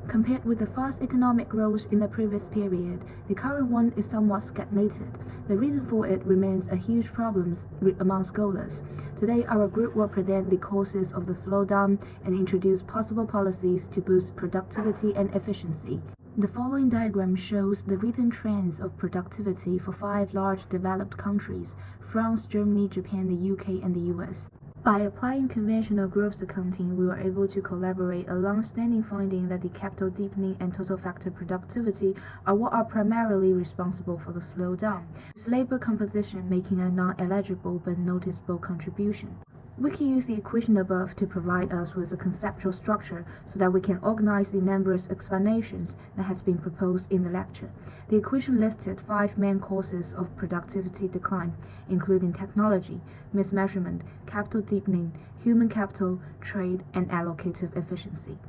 Compared with the fast economic growth in the previous period, the current one is somewhat stagnated. The reason for it remains a huge problem among scholars. Today, our group will present the causes of the slowdown and introduce possible policies to boost productivity and efficiency. The following diagram shows the recent trends of productivity for 5 large developed countries: France, Germany, Japan, the UK, and the US. By applying conventional growth accounting, we were able to collaborate a long-standing finding that the capital deepening and total factor productivity are what are primarily responsible for the slowdown, with labor composition making a non-eligible but noticeable contribution. We can use the equation above to provide us with a conceptual structure so that we can organize the numerous explanations that has been proposed in the lecture. The equation listed 5 main causes of productivity decline, including technology, mismeasurement, capital deepening, human capital, trade, and allocative efficiency.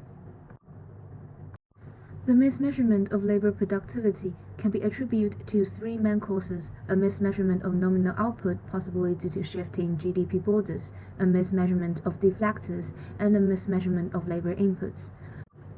The mismeasurement of labor productivity can be attributed to 3 main causes: a mismeasurement of nominal output, possibly due to shifting GDP borders, a mismeasurement of deflectors, and a mismeasurement of labor inputs.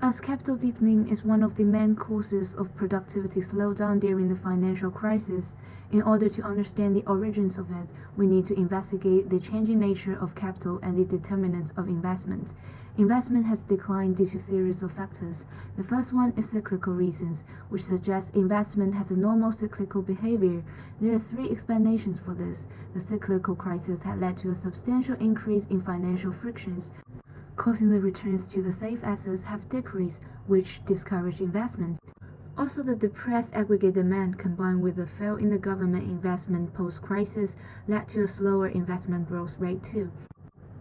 As capital deepening is one of the main causes of productivity slowdown during the financial crisis, in order to understand the origins of it, we need to investigate the changing nature of capital and the determinants of investment. Investment has declined due to a series of factors. The first one is cyclical reasons, which suggests investment has a normal cyclical behavior. There are 3 explanations for this. The cyclical crisis had led to a substantial increase in financial frictions, causing the returns to the safe assets have decreased, which discouraged investment. Also, the depressed aggregate demand combined with the fall in the government investment post-crisis led to a slower investment growth rate too.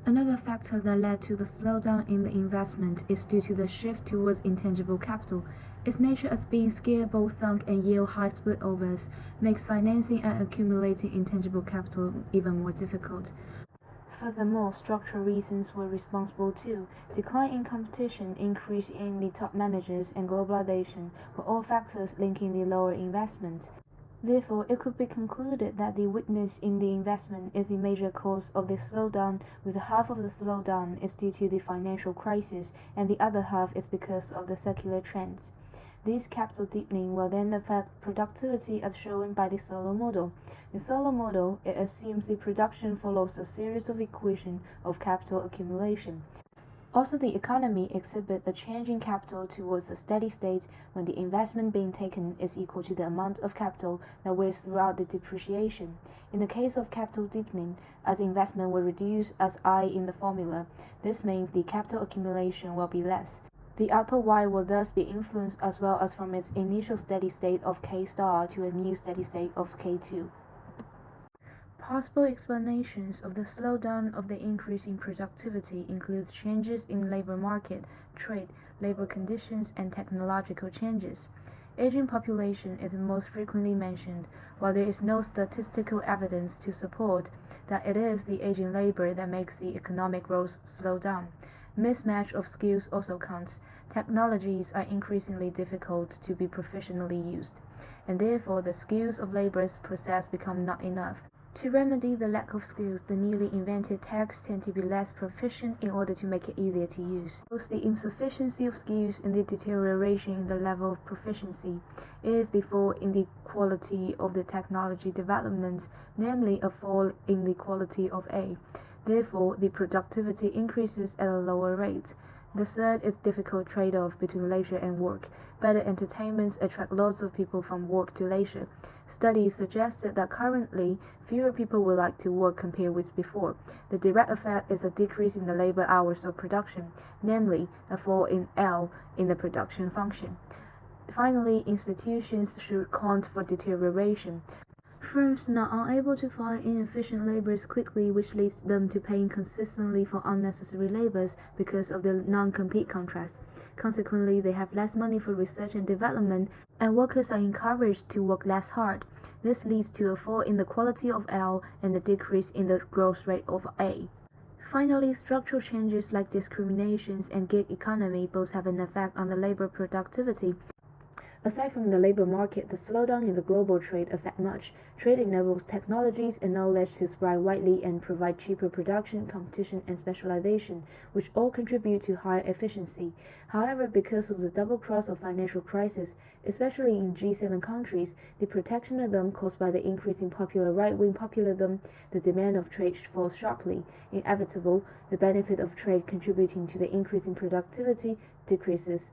Another factor that led to the slowdown in the investment is due to the shift towards intangible capital. Its nature as being scalable, thunk, and yield high splitovers makes financing and accumulating intangible capital even more difficult. Furthermore, structural reasons were responsible too. Decline in competition, increase in the top managers, and globalization were all factors linking the lower investment. Therefore, it could be concluded that the weakness in the investment is the major cause of the slowdown, with half of the slowdown is due to the financial crisis, and the other half is because of the secular trends. This capital deepening will then affect productivity as shown by the Solow model. The Solow model, it assumes the production follows a series of equations of capital accumulation. Also, the economy exhibits a change in capital towards a steady state when the investment being taken is equal to the amount of capital that wears throughout the depreciation. In the case of capital deepening, as investment will reduce as I in the formula, this means the capital accumulation will be less. The output Y will thus be influenced as well as from its initial steady state of K star to a new steady state of K2. Possible explanations of the slowdown of the increase in productivity includes changes in labor market, trade, labor conditions, and technological changes. Aging population is the most frequently mentioned, while there is no statistical evidence to support that it is the aging labor that makes the economic growth slow down. Mismatch of skills also counts. Technologies are increasingly difficult to be professionally used, and therefore the skills of labor's process become not enough. To remedy the lack of skills, the newly invented techs tend to be less proficient in order to make it easier to use. Both the insufficiency of skills and the deterioration in the level of proficiency is the fall in the quality of the technology developments, namely a fall in the quality of A. Therefore, the productivity increases at a lower rate. The third is difficult trade-off between leisure and work. Better entertainments attract lots of people from work to leisure. Studies suggested that currently fewer people would like to work compared with before. The direct effect is a decrease in the labor hours of production, namely a fall in L in the production function. Finally, institutions should account for deterioration. Firms are unable to find inefficient laborers quickly, which leads them to paying consistently for unnecessary labors because of the non-compete contracts. Consequently, they have less money for research and development, and workers are encouraged to work less hard. This leads to a fall in the quality of L and a decrease in the growth rate of A. Finally, structural changes like discriminations and gig economy both have an effect on the labor productivity. Aside from the labor market, the slowdown in the global trade affects much. Trade enables technologies and knowledge to spread widely and provide cheaper production, competition, and specialization, which all contribute to higher efficiency. However, because of the double cross of financial crisis, especially in G7 countries, the protectionism caused by the increasing popular right-wing populism, the demand of trade falls sharply. Inevitable, the benefit of trade contributing to the increase in productivity decreases.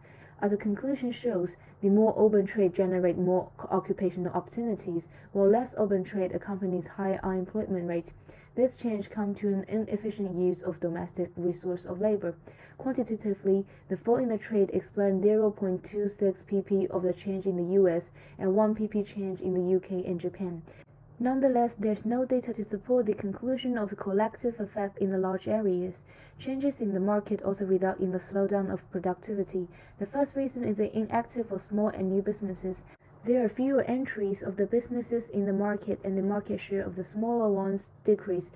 As the conclusion shows, the more open trade generates more occupational opportunities, while less open trade accompanies higher unemployment rate. This change comes to an inefficient use of domestic resource of labor. Quantitatively, the fall in the trade explains 0.26 pp of the change in the US and 1 pp change in the UK and Japan. Nonetheless, there's no data to support the conclusion of the collective effect in the large areas. Changes in the market also result in the slowdown of productivity. The first reason is the inactive of small and new businesses. There are fewer entries of the businesses in the market and the market share of the smaller ones decrease.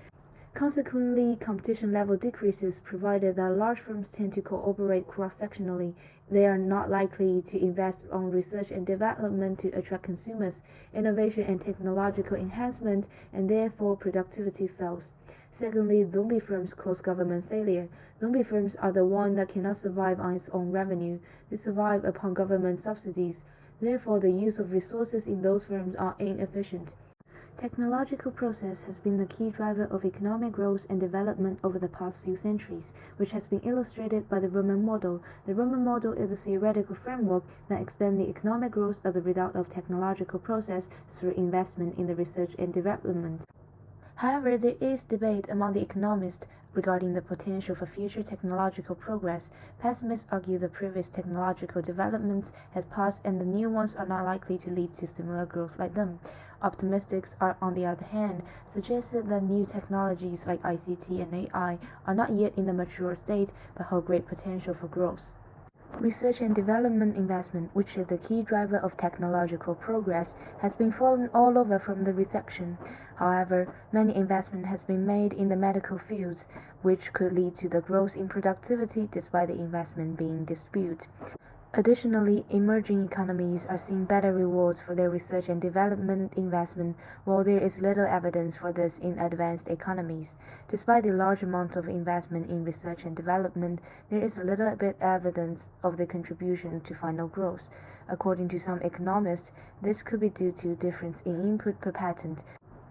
Consequently, competition level decreases provided that large firms tend to cooperate cross-sectionally. They are not likely to invest on research and development to attract consumers, innovation and technological enhancement, and therefore productivity falls. Secondly, zombie firms cause government failure. Zombie firms are the ones that cannot survive on its own revenue. They survive upon government subsidies. Therefore, the use of resources in those firms are inefficient. Technological process has been the key driver of economic growth and development over the past few centuries, which has been illustrated by the Roman model. The Roman model is a theoretical framework that expands the economic growth as a result of technological process through investment in the research and development. However, there is debate among the economists regarding the potential for future technological progress. Pessimists argue the previous technological developments has passed and the new ones are not likely to lead to similar growth like them. Optimists are, on the other hand, suggested that new technologies like ICT and AI are not yet in the mature state but hold great potential for growth. Research and development investment, which is the key driver of technological progress, has been fallen all over from the recession. However, many investment has been made in the medical fields, which could lead to the growth in productivity despite the investment being disputed. Additionally, emerging economies are seeing better rewards for their research and development investment, while there is little evidence for this in advanced economies. Despite the large amount of investment in research and development, there is a little bit evidence of the contribution to final growth. According to some economists, this could be due to difference in input per patent,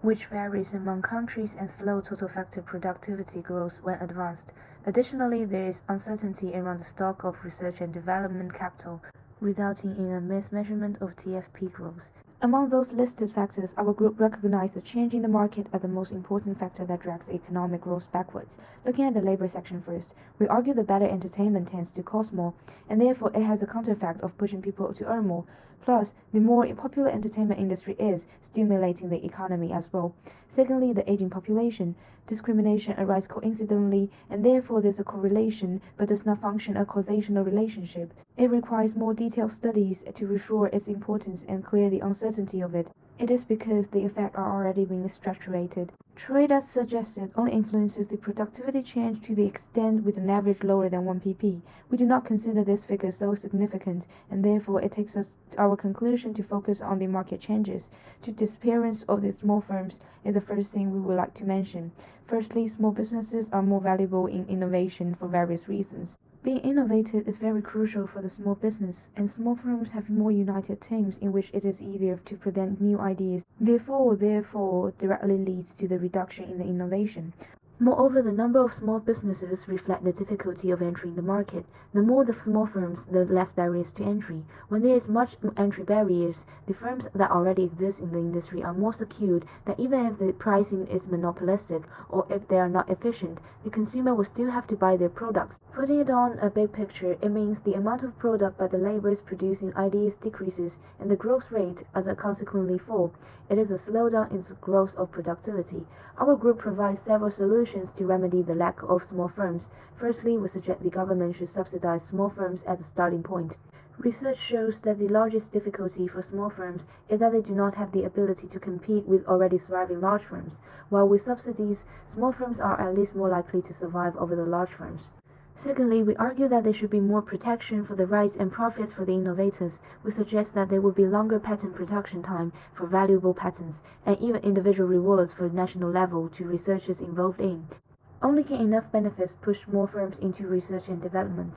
which varies among countries and slow total factor productivity growth when advanced. Additionally, there is uncertainty around the stock of research and development capital, resulting in a mismeasurement of TFP growth. Among those listed factors, our group recognized the change in the market as the most important factor that drags economic growth backwards. Looking at the labor section first, we argue the better entertainment tends to cost more, and therefore it has a counter-effect of pushing people to earn more. Plus, the more popular entertainment industry is, stimulating the economy as well. Secondly, the aging population. Discrimination arises coincidentally, and therefore there's a correlation, but does not function a causational relationship. It requires more detailed studies to reassure its importance and clear the uncertainty of it. It is because the effects are already being structurated. Trade, as suggested, only influences the productivity change to the extent with an average lower than 1 pp. We do not consider this figure so significant, and therefore it takes us to our conclusion to focus on the market changes. The disappearance of the small firms is the first thing we would like to mention. Firstly, small businesses are more valuable in innovation for various reasons. Being innovative is very crucial for the small business, and small firms have more united teams in which it is easier to present new ideas. Therefore, directly leads to the reduction in the innovation. Moreover, the number of small businesses reflect the difficulty of entering the market. The more the small firms, the less barriers to entry. When there is much entry barriers, the firms that already exist in the industry are more secured that even if the pricing is monopolistic or if they are not efficient, the consumer will still have to buy their products. Putting it on a big picture, it means the amount of product by the laborers producing ideas decreases and the growth rate as a consequently fall. It is a slowdown in the growth of productivity. Our group provides several solutions to remedy the lack of small firms. Firstly, we suggest the government should subsidize small firms at the starting point. Research shows that the largest difficulty for small firms is that they do not have the ability to compete with already thriving large firms, while with subsidies, small firms are at least more likely to survive over the large firms. Secondly, we argue that there should be more protection for the rights and profits for the innovators. We suggest that there would be longer patent protection time for valuable patents, and even individual rewards for national level to researchers involved in. Only can enough benefits push more firms into research and development.